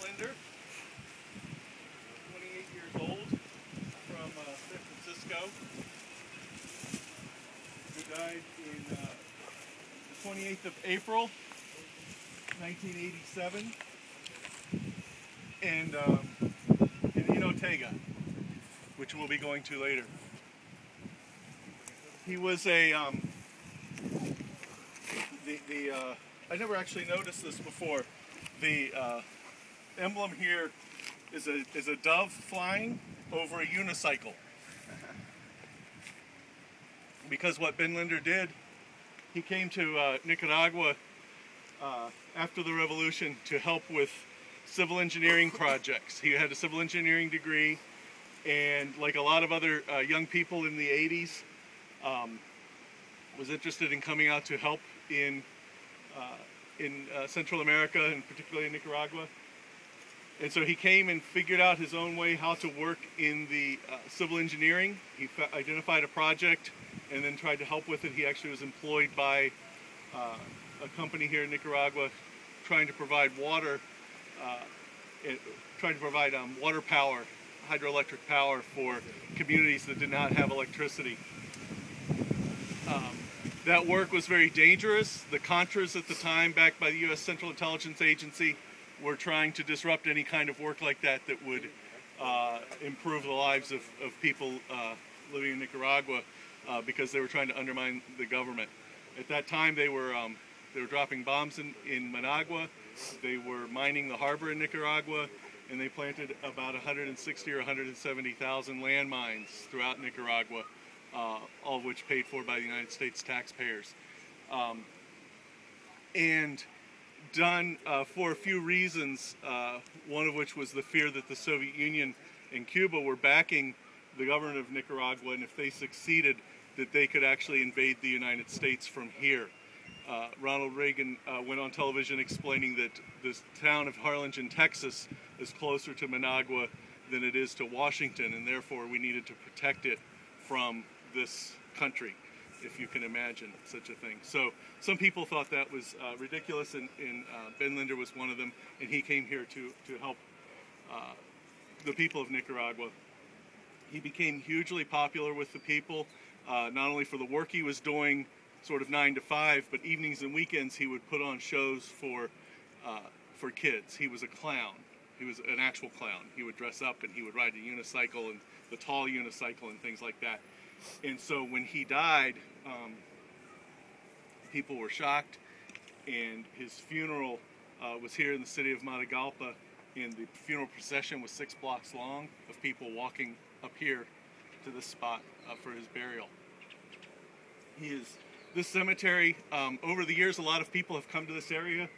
Linder, 28 years old, from San Francisco, who died in the 28th of April, 1987, and in Ortega, which we'll be going to later. He was a I never actually noticed this before. The emblem here is a dove flying over a unicycle. Because what Ben Linder did, he came to Nicaragua after the revolution to help with civil engineering projects. He had a civil engineering degree, and like a lot of other young people in the 80s, was interested in coming out to help in Central America, and particularly in Nicaragua. And so he came and figured out his own way how to work in the civil engineering. He identified a project and then tried to help with it. He actually was employed by a company here in Nicaragua trying to provide water, water power, hydroelectric power for communities that did not have electricity. That work was very dangerous. The Contras at the time, backed by the U.S. Central Intelligence Agency, were trying to disrupt any kind of work like that that would improve the lives of people living in Nicaragua, because they were trying to undermine the government. At that time, they were dropping bombs in Managua. They were mining the harbor in Nicaragua, and they planted about 160 or 170,000 landmines throughout Nicaragua, all of which paid for by the United States taxpayers. And done for a few reasons, one of which was the fear that the Soviet Union and Cuba were backing the government of Nicaragua, and if they succeeded, that they could actually invade the United States from here. Ronald Reagan went on television explaining that this town of Harlingen, Texas, is closer to Managua than it is to Washington, and therefore we needed to protect it from this country, if you can imagine such a thing. So some people thought that was ridiculous, and Ben Linder was one of them, and he came here to help the people of Nicaragua. He became hugely popular with the people, not only for the work he was doing, sort of 9 to 5, but evenings and weekends he would put on shows for kids. He was a clown. He was an actual clown. He would dress up and he would ride a unicycle, and the tall unicycle and things like that. And so when he died, people were shocked, and his funeral was here in the city of Matagalpa, and the funeral procession was 6 blocks long of people walking up here to this spot for his burial. This cemetery, over the years, a lot of people have come to this area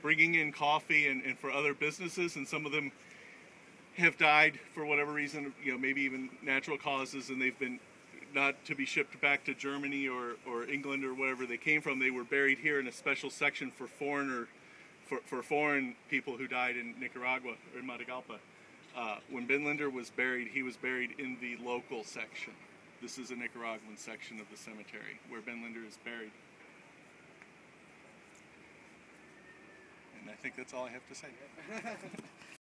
bringing in coffee and for other businesses, and some of them have died for whatever reason, maybe even natural causes, and they've been not to be shipped back to Germany or England or wherever they came from. They were buried here in a special section for foreign people who died in Nicaragua or in Matagalpa. When Ben Linder was buried, he was buried in the local section. This is a Nicaraguan section of the cemetery where Ben Linder is buried. And I think that's all I have to say.